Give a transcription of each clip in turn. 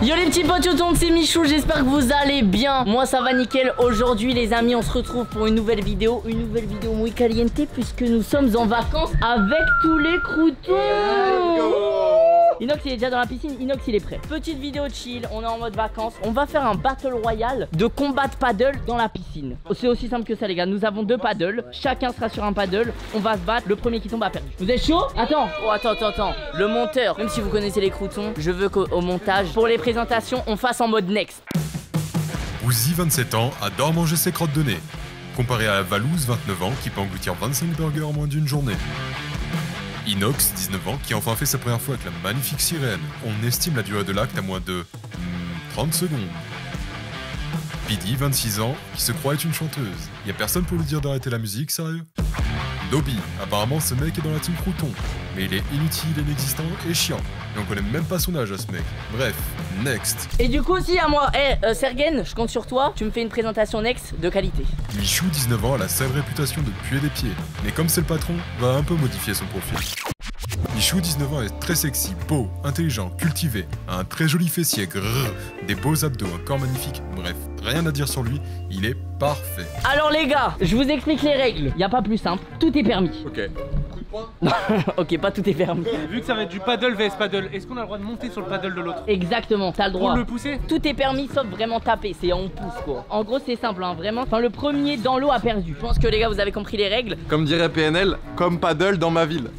Yo les petits potes, c'est Michou, j'espère que vous allez bien. Moi ça va nickel. Aujourd'hui les amis, on se retrouve pour une nouvelle vidéo muy caliente, puisque nous sommes en vacances avec tous les croutons. Inox il est déjà dans la piscine, Inox il est prêt. Petite vidéo chill, on est en mode vacances. On va faire un battle royal de combat de paddle dans la piscine. C'est aussi simple que ça les gars, nous avons 2 paddles. Chacun sera sur un paddle, on va se battre, le premier qui tombe a perdu. Vous êtes chaud? Attends, oh, attends. Le monteur, même si vous connaissez les croutons, je veux qu'au montage, pour les présentations, on fasse en mode next. Uzi, 27 ans, adore manger ses crottes de nez. Comparé à Valouz, 29 ans, qui peut engloutir 25 burgers en moins d'une journée. Inox, 19 ans, qui a enfin fait sa première fois avec la magnifique sirène. On estime la durée de l'acte à moins de 30 secondes. Pidi, 26 ans, qui se croit être une chanteuse. Y a personne pour lui dire d'arrêter la musique, sérieux? Dobby, apparemment ce mec est dans la team crouton, mais il est inutile, inexistant et chiant. Et on connaît même pas son âge à ce mec. Bref, next. Et du coup aussi à moi, Sergen, je compte sur toi, tu me fais une présentation next de qualité. Michou, 19 ans, a la sale réputation de puer des pieds, mais comme c'est le patron, va un peu modifier son profil. Michou, 19 ans, est très sexy, beau, intelligent, cultivé, a un très joli fessier, grrr, des beaux abdos, un corps magnifique, bref, rien à dire sur lui, il est parfait. Alors les gars, je vous explique les règles, y a pas plus simple, tout est permis. Ok. Coup de poing. Ok, pas tout est permis. Vu que ça va être du paddle vs paddle, est-ce qu'on a le droit de monter sur le paddle de l'autre? Exactement, t'as le droit. Pour le pousser? Tout est permis sauf vraiment taper, c'est on pousse quoi. En gros c'est simple hein, vraiment, enfin le premier dans l'eau a perdu. Je pense que les gars vous avez compris les règles. Comme dirait PNL, comme paddle dans ma ville.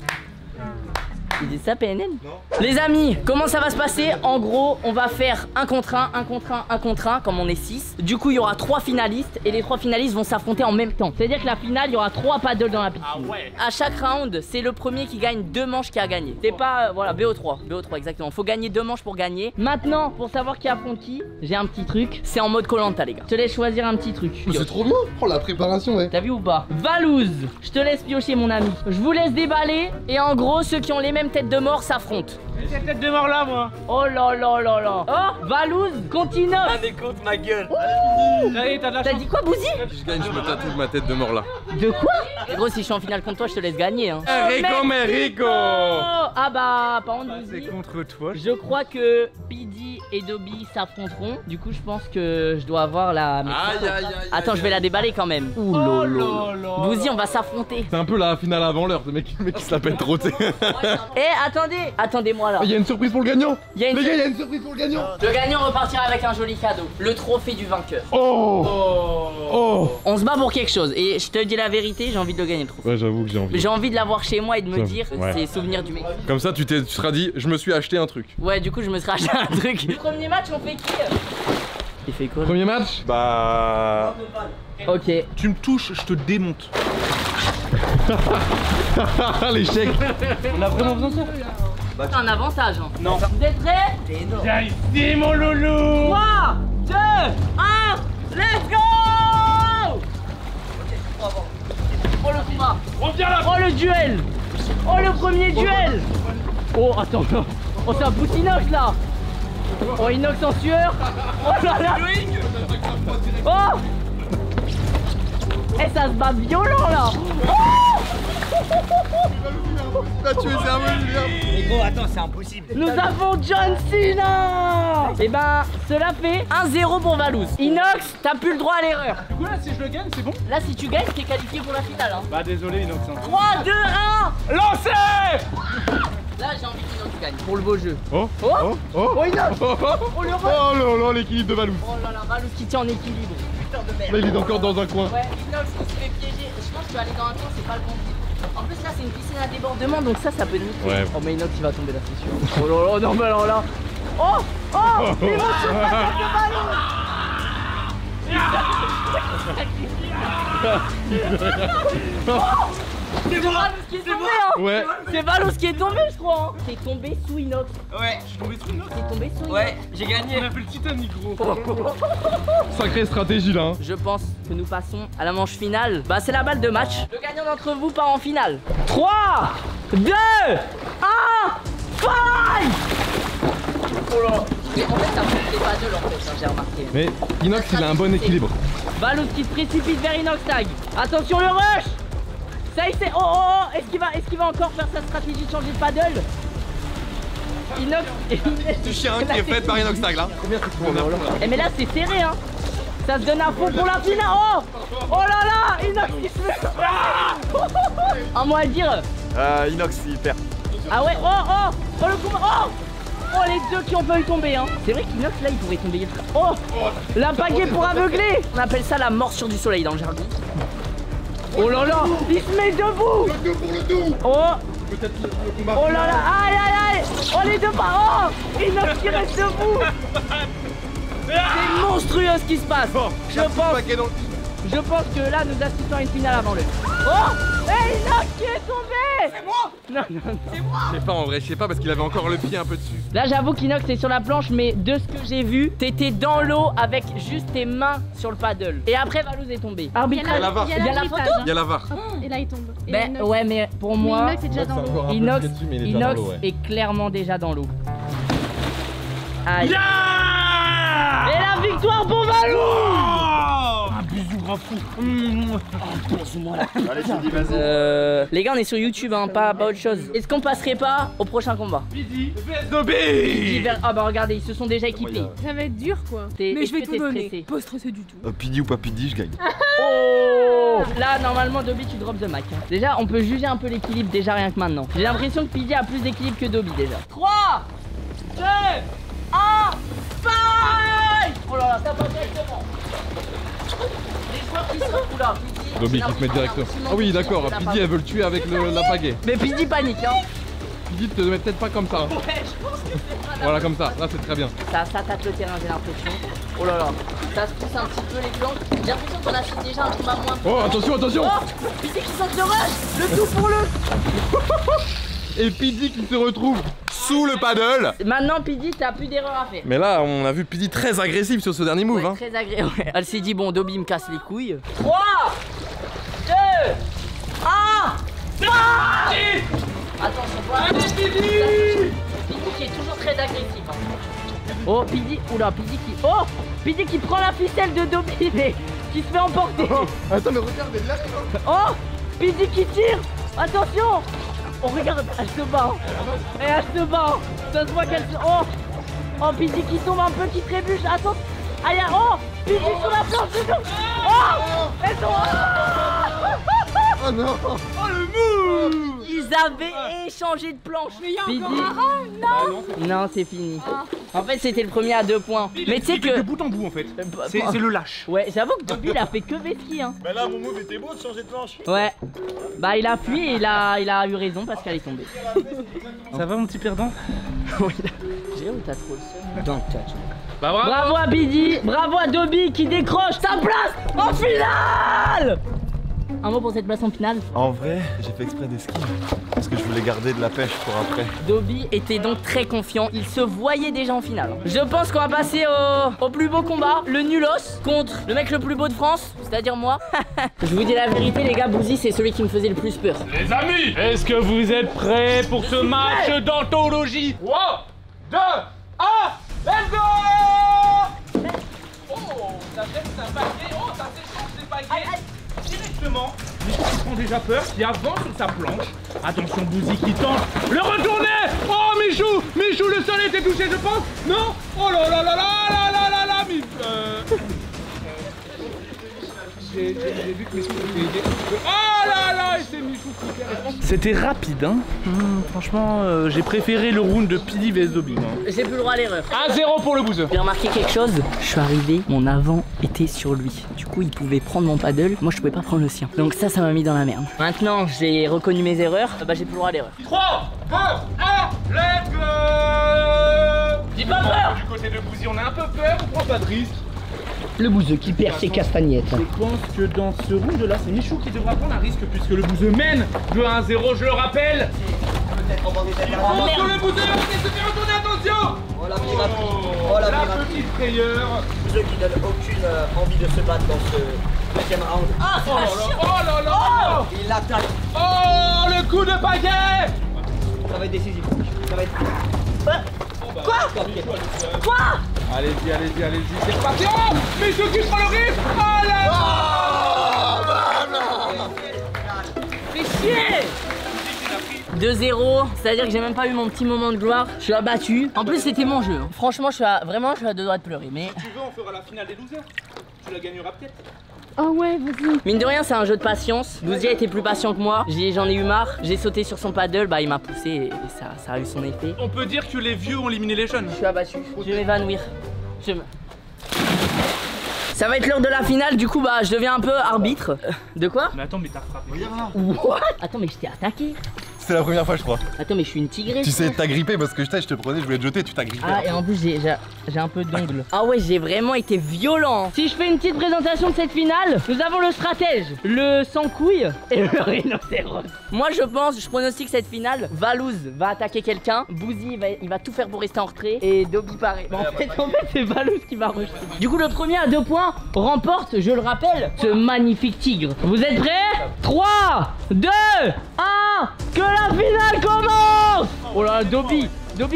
Il dit ça PNL? Non. Les amis, comment ça va se passer? En gros, on va faire un contre un, comme on est 6. Du coup, il y aura 3 finalistes et les 3 finalistes vont s'affronter en même temps. C'est-à-dire que la finale, il y aura 3 paddles dans la piscine. Ah ouais. À chaque round, c'est le premier qui gagne 2 manches qui a gagné. C'est pas, voilà, BO3 exactement. Faut gagner 2 manches pour gagner. Maintenant, pour savoir qui affronte qui, j'ai un petit truc. C'est en mode Koh-Lanta les gars. Je te laisse choisir un petit truc. C'est trop bien. Oh la préparation ouais. T'as vu ou pas? Valouz, je te laisse piocher mon ami. Je vous laisse déballer et en gros, ceux qui ont les mêmes têtes de mort s'affrontent. J'ai cette tête de mort là moi. Oh là là là là. Oh, Valouz, continue. Ah mais compte ma gueule. Allez, t'as de la chance. T'as dit quoi Bouzy? Si je gagne, je me tatoue ma tête de mort là. De quoi? Gros, si je suis en finale contre toi, je te laisse gagner hein. Rico mais Rico. Ah bah, par contre Bouzy, c'est contre toi. je crois que Pidi et Dobby s'affronteront. Du coup, je pense que je dois avoir la... Aïe. Attends, je vais la déballer quand même. Ouh Oh lolo. là là. Bouzy, on va s'affronter. C'est un peu la finale avant l'heure, le mec qui se la pète trop. Eh, attendez-moi là. Il y a une surprise pour le gagnant. Il y a une... Les gars, il y a une surprise pour le gagnant. Le gagnant repartira avec un joli cadeau. Le trophée du vainqueur. Oh. On se bat pour quelque chose. Et je te dis la vérité, j'ai envie de le gagner le trophée. Ouais, j'avoue que j'ai envie. J'ai envie de l'avoir chez moi et de me dire Ouais. c'est souvenir du mec. Comme ça, tu seras dit, je me suis acheté un truc. Ouais, du coup, je me serais acheté un truc. Le premier match, on fait qui? Il fait quoi? Premier match? Bah. Ok. Tu me touches, je te démonte. L'échec. On a vraiment besoin de ça? C'est un avantage. Hein. Non. Vous êtes prêts? Viens ici mon loulou. 3, 2, 1, let's go! Oh le combat! Reviens là. Oh le duel! Oh le premier duel! Oh attends, oh c'est un bout Inox là! Oh Inox en sueur! Oh là là! Oh! Eh ça se bat violent là! T'as tué Servon, Julien. Mais gros, attends, c'est impossible. Nous avons John Cena! Et ben, cela fait 1-0 pour Valouz. Inox, t'as plus le droit à l'erreur. Du coup là, si je le gagne, c'est bon? Là, si tu gagnes, t'es qualifié pour la finale. Hein. Bah désolé Inox. 3, 2, 1! Lancez. Là, j'ai envie qu'Inox gagne pour le beau jeu. Oh. Oh! Oh. Oh, Inox! Oh Oh, le là là, l'équilibre de Valou. Oh là là, Valouz qui tient en équilibre. Putain de merde. Là, il est encore dans un coin. Ouais, Inox, on se fait piéger. Je pense que tu vas aller dans un coin, c'est pas le bon type. En plus, là, c'est une piscine à débordement, donc ça peut nous. Ouais. Oh, mais Inox, il va tomber là, c'est sûr. Oh là là, non, mais alors là. Oh! Oh! L'émotion de la tête de Valouz! C'est Valouz qui est tombé, hein! Ouais. C'est Valouz qui est tombé, je crois! Hein. T'es tombé sous Inox. Ouais, je suis tombé sous Inox. T'es tombé sous Inox. Ouais, j'ai gagné. On a fait le Titanic gros. Sacrée stratégie là. Hein. Je pense que nous passons à la manche finale. Bah, c'est la balle de match. Le gagnant d'entre vous part en finale. 3, 2, 1, fight! Oh là! Mais en fait, ça fait des paddles en fait, hein, j'ai remarqué. Mais Inox, il a un bon équilibre. Valouz qui se précipite vers Inox Tag. Attention le rush! Ça y est, c'est... Oh, est-ce qu'il va encore faire sa stratégie de changer de paddle? Inox et Inox. Du chien qui est fait par Inox Tag là. Eh mais là c'est serré hein. Ça se donne à fond pour la finale. Oh, oh là là, Inox qui se fait. Un mot à dire. Inox il perd. Ah ouais, oh le combat. Oh les deux qui ont failli tomber hein. C'est vrai qu'Inox là il pourrait tomber. Oh, la pagaie pour aveugler. On appelle ça la morsure du soleil dans le jargon. Oh là là, il se met debout. Oh, oh là là, aïe aïe aïe. Oh les deux pas. Oh, Inox qui reste debout. C'est monstrueux ce qui se passe. Je pense que là nous assistons à une finale avant l'heure. Oh, hey, Inox qui est tombé. C'est moi. Non. C'est moi. Je sais pas en vrai, je sais pas parce qu'il avait encore le pied un peu dessus. Là j'avoue qu'Inox est sur la planche, mais de ce que j'ai vu, t'étais dans l'eau avec juste tes mains sur le paddle. Et après Valouz est tombé. Arbitrage. Il y a la VAR. Il y a la photo. Il y a la VAR. Et là il tombe. Et Ben Inox- ouais mais pour moi, Mais Inox est déjà dans l'eau. Inox est clairement déjà dans l'eau. Aïe. Et la victoire pour Valouz. Un bisou grand fou. Allez, c'est dit, vas-y. Les gars on est sur YouTube hein, pas autre chose. Est-ce qu'on passerait pas au prochain combat? Pidi vs Dobby. Ah bah regardez, ils se sont déjà équipés. Ça va être dur quoi. T'es- Mais est-ce je vais que tout t'es donner. stressé? Pas stressé du tout. Pidi ou pas Pidi, je gagne. Oh là normalement Dobby tu drops the mic hein. Déjà on peut juger un peu l'équilibre déjà rien que maintenant. J'ai l'impression que Pidi a plus d'équilibre que Dobby déjà. 3, 2, 1, fight. Oh là là ça va directement. Les joueurs qui sont là, Pidi. Dobby qui se met directement. Ah oui d'accord, Pidi elle veut le tuer avec la pagaie. Mais Pidi panique hein. Pidi te met peut-être pas comme ça. Ouais je pense que c'est pas Voilà comme ça, là c'est très bien. Ça tâte le terrain j'ai l'impression. Oh là là. Ça se pousse un petit peu les flancs. J'ai l'impression qu'on a fait déjà un combat moins. Oh attention, attention. Oh Pidi qui saute le rush. Le tout pour le. Et Pidi qui se retrouve sous le paddle. Maintenant Pidi t'as plus d'erreur à faire. Mais là on a vu Pidi très agressif sur ce dernier move Ouais, hein. très agréable. Ouais. Elle s'est dit bon Dobby me casse les couilles. 3, 2, 1, attention toi. Pidi qui est toujours très agressif. Hein. Oh Pidi, oula Pidi qui. Oh Pidi qui prend la ficelle de Dobby mais qui se fait emporter. Attends mais regarde, elle lâche. Oh Pidi qui tire. Attention. Oh regarde, elle se bat. Et elle se bat. Ça se voit qu'elle se. Oh Pidi qui tombe un peu, qui trébuche. Attends. Aïe, oh Pidi sur la planche de dos. Oh elles sont. Oh non. Oh le move. Ils avaient échangé de planche. Mais Pidi. Non c'est fini. En fait c'était le premier à 2 points. Mais tu sais De que. bout en bout en fait. bah, C'est le lâche. Ouais j'avoue que Dobby il a fait que Vesky hein. Bah là, mon move était beau de changer de planche. Ouais. Bah il a fui et il a eu raison parce qu'elle est tombée. Ça va mon petit perdant? Oui. J'ai où t'as trop le seum. Don't touch. Bah bravo. Bravo à Pidi, bravo à Dobby qui décroche sa place en finale. Un mot pour cette place en finale. En vrai, j'ai fait exprès des skis. Parce que je voulais garder de la pêche pour après. Dobby était donc très confiant, il se voyait déjà en finale. Je pense qu'on va passer au plus beau combat, le nulos contre le mec le plus beau de France, c'est-à-dire moi. Je vous dis la vérité les gars, Bouzy c'est celui qui me faisait le plus peur. Les amis, est-ce que vous êtes prêts pour ce match d'anthologie? 3, 2, 1, let's go! Oh, ça jette un paquet, oh, ça s'échange des paquets. Directement, Michou qui prend déjà peur, qui avance sur sa planche. Attention, Bouzy qui tente le retourner. Oh, Michou, Michou, le sol était touché, je pense. Non? Oh là là là là là là là là, j'ai vu que Michou était... Oh là là, et c'est Michou qui perd. C'était rapide, hein. Franchement, j'ai préféré le round de Pidi vs Dobby. J'ai plus le droit à l'erreur. 1-0 pour le bouseux. J'ai remarqué quelque chose, je suis arrivé, mon avant était sur lui. Du coup il pouvait prendre mon paddle, moi je pouvais pas prendre le sien. Donc ça m'a mis dans la merde. Maintenant j'ai reconnu mes erreurs, bah j'ai plus le droit à l'erreur. 3, 2, 1, let's go! J'ai pas peur. Du côté de Bouzy, on a un peu peur, on prend pas de risque. Le bouseux qui perd ses castagnettes. Je pense que dans ce round là, c'est Michou qui devra prendre un risque puisque le bouseux mène de 1-0, je le rappelle. Attention le bouseux, on se fait retourner, attention! Oh la La petite frayeur. Ceux qui donnent aucune envie de se battre dans ce deuxième round. Ah c'est Oh la là chienne. là, oh là là! Il l'attaque. Oh, le coup de baguette! Ça va être décisif. Ça va être. Quoi? Allez-y, allez-y, allez-y, c'est reparti! Oh! Michou qui prend le risque! Oh là là! Fais chier. 2-0, c'est-à-dire que j'ai même pas eu mon petit moment de gloire. Je suis abattu. En plus, c'était mon jeu. Franchement, vraiment, je suis à deux doigts de pleurer. Mais Si tu veux, on fera la finale des losers. Tu la gagneras peut-être. Ah ouais, vas-y. mine de rien, c'est un jeu de patience. Bouzy a été plus patient que moi. J'en ai eu marre. J'ai sauté sur son paddle, bah il m'a poussé et ça a eu son effet. On peut dire que les vieux ont éliminé les jeunes. Je suis abattu. Je vais m'évanouir. Ça va être l'heure de la finale, du coup bah je deviens un peu arbitre. De quoi? Mais attends, mais t'as frappé. What? Attends mais je t'ai attaqué. C'est la première fois, je crois. Attends mais je suis une tigresse. Tu sais, t'as grippé parce que je te prenais, je voulais te jeter, tu t'as grippé. Ah et en plus j'ai un peu d'ongles. Ah ouais, j'ai vraiment été violent. Si je fais une petite présentation de cette finale, nous avons le stratège, le sans couille et le rhinocéros. Moi je pronostique cette finale. Valouz va attaquer quelqu'un, Bouzy il va tout faire pour rester en retrait et Dobby pareil. Bon, en fait c'est Valouz qui va rejeter. Du coup le premier à 2 points remporte, je le rappelle, ce magnifique tigre. Vous êtes prêts? 3, 2, 1, que la finale commence! Oh là là, Dobby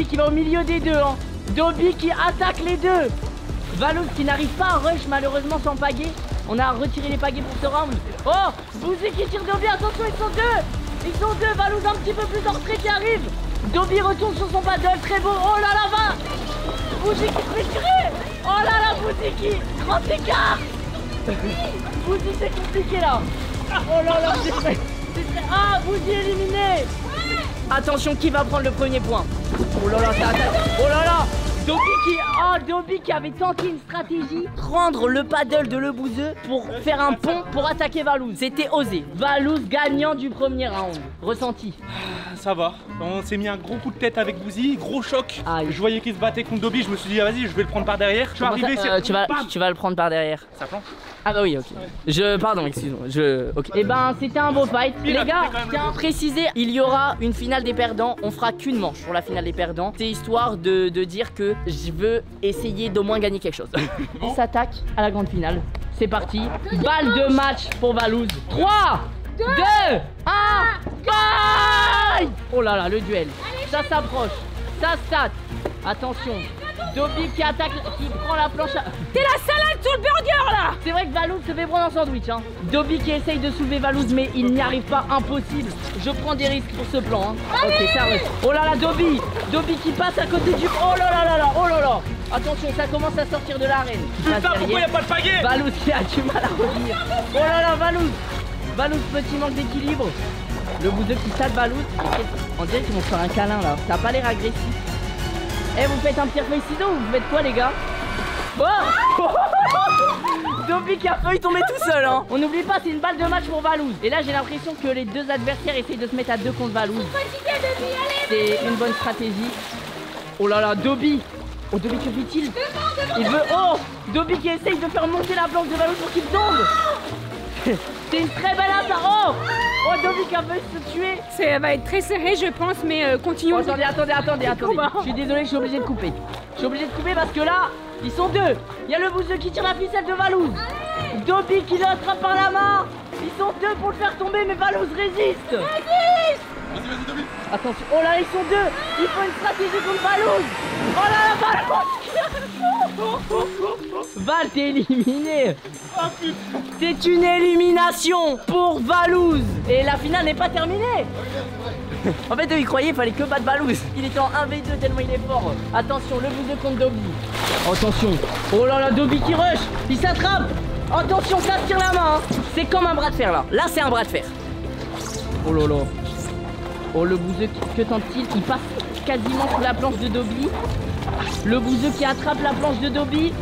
qui va au milieu des deux, hein. Dobby qui attaque les deux. Valouz qui n'arrive pas à rush malheureusement sans pagaie. On a retiré les pagaies pour ce round. Oh, Bouzy qui tire Dobby, attention ils sont deux, Valouz un petit peu plus en retrait qui arrive. Dobby retourne sur son paddle, très beau, oh là là va. Bouzy qui se fait tirer. Oh là là, Bouzy qui, grand écart. Bouzy c'est compliqué là. Oh là là, c'est très... Ah, Bouzy éliminé. Attention, qui va prendre le premier point? Oh là là, ça attaque. Oh là là, Dobby qui avait tenté une stratégie, prendre le paddle de Le Bouzeux pour faire un pont pour attaquer Valouz. C'était osé. Valouz gagnant du premier round. Ressenti? Ça va, on s'est mis un gros coup de tête avec Bouzy, gros choc. Aïe. Je voyais qu'il se battait contre Dobby, je me suis dit ah, vas-y, je vais le prendre par derrière. Je suis arrivé, tu vas le prendre par derrière. Ça planche. Ah bah oui, ok. Pardon, excuse-moi. Ok. Eh ben, c'était un beau fight. Les gars, je tiens à préciser, il y aura une finale des perdants. On fera qu'une manche pour la finale des perdants. C'est histoire de dire que je veux essayer d'au moins gagner quelque chose. On s'attaque à la grande finale. C'est parti. Balle de match pour Valouz. 3, 2, 1, bye! Oh là là, le duel. Ça s'approche. Ça stat. Attention. Dobby qui attaque, qui prend la planche. T'es la salade sur le burger là. C'est vrai que Valouz se fait prendre en sandwich, hein. Dobby qui essaye de soulever Valouz mais il n'y arrive pas, impossible. Je prends des risques pour ce plan, hein. Ok, ça reste. Oh là là, Dobby qui passe à côté du... Oh là là là là, oh là là. Attention, ça commence à sortir de l'arène. Putain, pourquoi y'a pas de pagaie? Valouz qui a du mal à revenir. Oh là là, Valouz, petit manque d'équilibre. Le bouseux qui saute Valouz. On dirait qu'ils vont faire un câlin là. Ça a pas l'air agressif. Eh, vous faites un pierre feuille ciseaux ou vous faites quoi les gars? Oh Dobby qui a failli tomber tout seul, hein. On n'oublie pas, c'est une balle de match pour Valouz. Et là j'ai l'impression que les deux adversaires essayent de se mettre à 2 contre Valouz. C'est une bonne stratégie. Oh là là, Dobby. Oh, Dobby, que fait-il? Il veut... Oh, Dobby qui essaye de faire monter la planche de Valouz pour qu'il tombe. C'est une très belle attaque. Oh, Dobby qui a failli se tuer. Ça va être très serré je pense, mais continuons. Oh, attendez. Je suis désolé, je suis obligé de couper. Parce que là, ils sont deux. Il y a le bouseux qui tire la ficelle de Valouz. Dobby qui le attrape par la main. Ils sont deux pour le faire tomber, mais Valouz résiste. Vas-y, Dobby. Attention, oh là, ils sont deux. Il faut une stratégie contre Valouz. Oh là là, Valouz. Val, t'es éliminé. C'est une élimination pour Valouz. Et la finale n'est pas terminée. En fait, il croyait qu'il fallait que battre Valouz. Il était en 1v2 tellement il est fort. Attention, le bouseux contre Dobby. Attention. Oh là là, Dobby qui rush. Il s'attrape. Attention, ça tire la main. C'est comme un bras de fer là. Là, c'est un bras de fer. Oh là là. Oh, le bouseux, que tente-t-il? Il passe quasiment sur la planche de Dobby. Le bouseux qui attrape la planche de Dobby.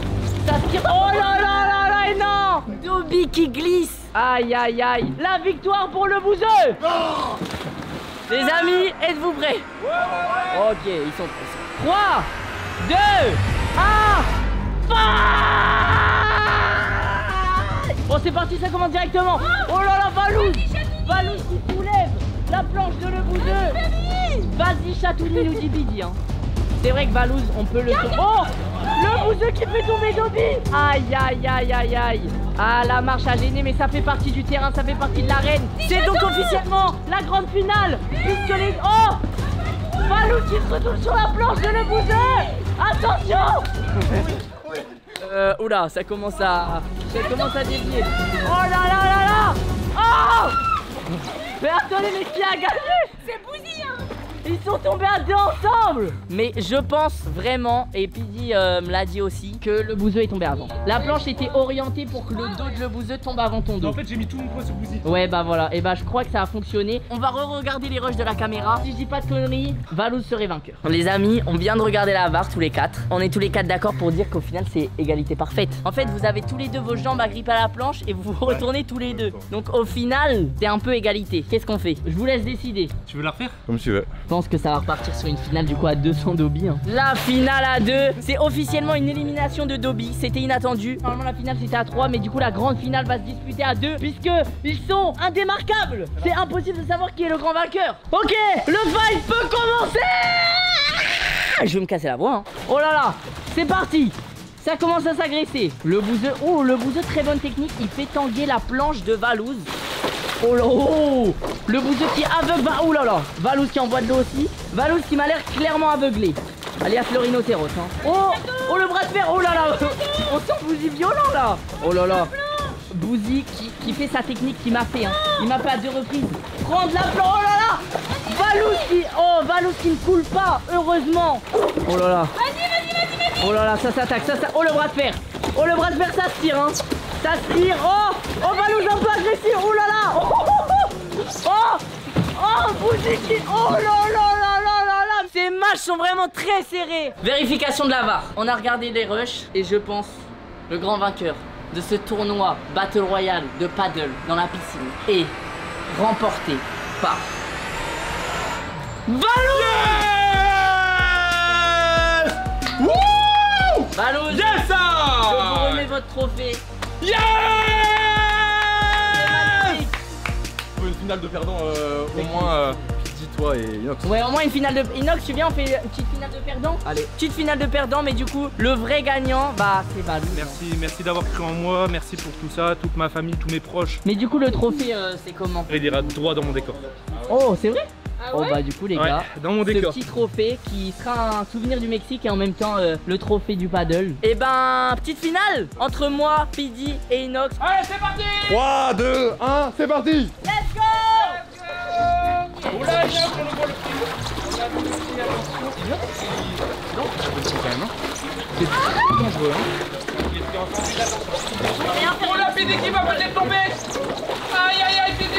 Ça tire. Oh là là là là, et non! Dobby qui glisse. Aïe aïe aïe. La victoire pour le bouseux. Les amis, êtes-vous prêts? Ok, ils sont prêts. 3, 2, 1, fight! Bon, c'est parti, ça commence directement. Oh là là, Valouz qui soulève la planche de le bouseux. Vas-y, Chatouni, nous dit Bidi, hein. C'est vrai que Valouz, on peut le... Oh, le bouseux qui fait tomber Dobby. Aïe, aïe, aïe, aïe, aïe. Ah, la marche a gêné, mais ça fait partie du terrain, ça fait partie de l'arène. C'est donc officiellement la grande finale, puisque les... Oh, Valouz qui se retourne sur la planche de le bouseux. Attention. Oula, ça commence à dévier. Oh là là là là. Oh, Mais attendez, mais qui a gagné? C'est Bouzy, hein. Ils sont tombés à deux ensemble. Mais je pense vraiment, et Pidi me l'a dit aussi, que le bouseux est tombé avant. La planche était orientée pour que le dos de le bouseux tombe avant ton dos. En fait, j'ai mis tout mon poids sur Bouzy. Ouais, bah voilà, et bah je crois que ça a fonctionné. On va re-regarder les rushs de la caméra. Si je dis pas de conneries, Valouz serait vainqueur. Les amis, on vient de regarder la VAR tous les quatre. On est tous les quatre d'accord pour dire qu'au final c'est égalité parfaite. En fait, vous avez tous les deux vos jambes agrippées à la planche et vous vous retournez tous les deux. Donc au final, c'est un peu égalité. Qu'est-ce qu'on fait? Je vous laisse décider. Tu veux la refaire? Comme tu veux. Je pense que ça va repartir sur une finale du coup à 200 Dobby. La finale à 2, c'est officiellement une élimination de Dobby. C'était inattendu. Normalement la finale c'était à 3, mais du coup la grande finale va se disputer à 2 puisque ils sont indémarquables. C'est impossible de savoir qui est le grand vainqueur. Ok, le fight peut commencer. Je vais me casser la voix. Hein. Oh là là, c'est parti. Ça commence à s'agresser. Le bouseux, oh le bouseux, très bonne technique. Il fait tanguer la planche de Valouz. Oh là, oh, le bouseux qui aveugle, oh là là, Valouz qui envoie de l'eau aussi. Valouz qui m'a l'air clairement aveuglé. Alias le rhinocéros hein. Oh le bras de fer, oh là là. On sent Bouzy violent là. Oh là là. Bouzy qui fait sa technique qui m'a fait hein. Il m'a fait à 2 reprises. Prendre la planche, oh là là. Valouz qui ne coule pas, heureusement. Oh là là. Oh là là, ça s'attaque, ça. Oh le bras de fer. Oh le bras de fer, ça se tire hein. Ça se tire. Oh Valouz un peu agressif. Oh là là. Oh Bouzy qui. Oh là là là là là là. Ces matchs sont vraiment très serrés. Vérification de la VAR. On a regardé les rushs et je pense le grand vainqueur de ce tournoi Battle Royale de paddle dans la piscine est remporté par Valouz. Valouz, Yes! je vous remets votre trophée. Yeah! Pour une finale de perdants, au moins, dis-toi et Inox. Ouais, au moins une finale de... Inox, tu viens, on fait une petite finale de perdants. Allez. Petite finale de perdants, mais du coup, le vrai gagnant, bah, c'est Valouz. Merci d'avoir cru en moi, merci pour tout ça, toute ma famille, tous mes proches. Mais du coup, le trophée, c'est comment? Il ira droit dans mon décor. Oh, c'est vrai? Ah ouais? Oh bah du coup les Ouais, gars, dans mon ce décor. petit trophée qui sera un souvenir du Mexique et en même temps le trophée du paddle. Et ben petite finale entre moi, Pidi et Inox. Allez, c'est parti! 3, 2, 1, c'est parti. Let's go! Oula, viens, on ouvre le frigo. On a vu le frigo, attention. Oh la Pidi qui va peut-être tomber! Aïe, Pidi!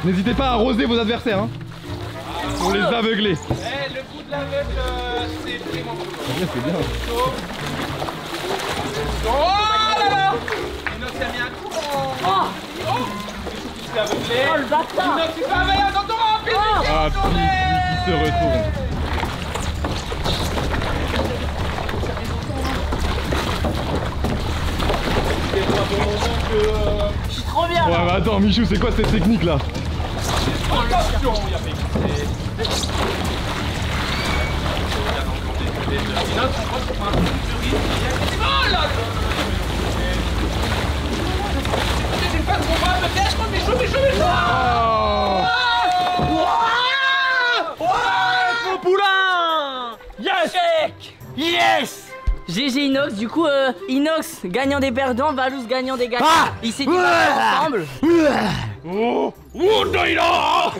N'hésitez pas à arroser vos adversaires hein. Pour les aveugler. Eh, le goût de l'aveugle, c'est vraiment cool. C'est bien. Oh là là! Inox a mis un coup en... Oh! Il s'est aveuglé. Oh le bâtard! Inox, il s'est aveuglé, attention, Pidi! Ah, Pidi qui se retourne. Je suis trop bien Ouais, là. mais attends, Michou, c'est quoi cette technique là? Attention, il a fait glisser. Inox, on croit qu'on prend un peu de riz. Oh là là! C'est une phase qu'on va peut-être, Michou! Mon poulain! Yes! GG Inox, du coup Inox gagnant des perdants, Valouz gagnant des gagnants. Ils s'étaient ensemble. Oh là!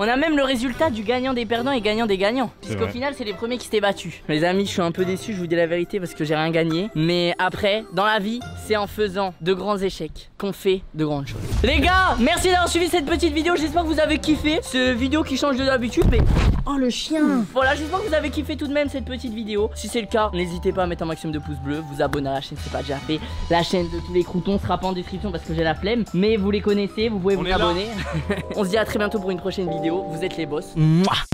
On a même le résultat du gagnant des perdants et gagnant des gagnants. Puisqu'au vrai. final, c'est les premiers qui s'étaient battus. Les amis, je suis un peu déçu, je vous dis la vérité, parce que j'ai rien gagné. Mais après, dans la vie, c'est en faisant de grands échecs qu'on fait de grandes choses. Les gars, merci d'avoir suivi cette petite vidéo. J'espère que vous avez kiffé. Ce vidéo qui change de d'habitude, mais... Oh, le chien! Voilà, j'espère que vous avez kiffé tout de même cette petite vidéo. Si c'est le cas, n'hésitez pas à mettre un maximum de pouces bleus, vous abonner à la chaîne si c'est pas déjà fait. La chaîne de tous les croutons sera pas en description parce que j'ai la flemme. Mais vous les connaissez, vous pouvez vous abonner. On se dit à très bientôt pour une prochaine vidéo. Vous êtes les boss. Mouah.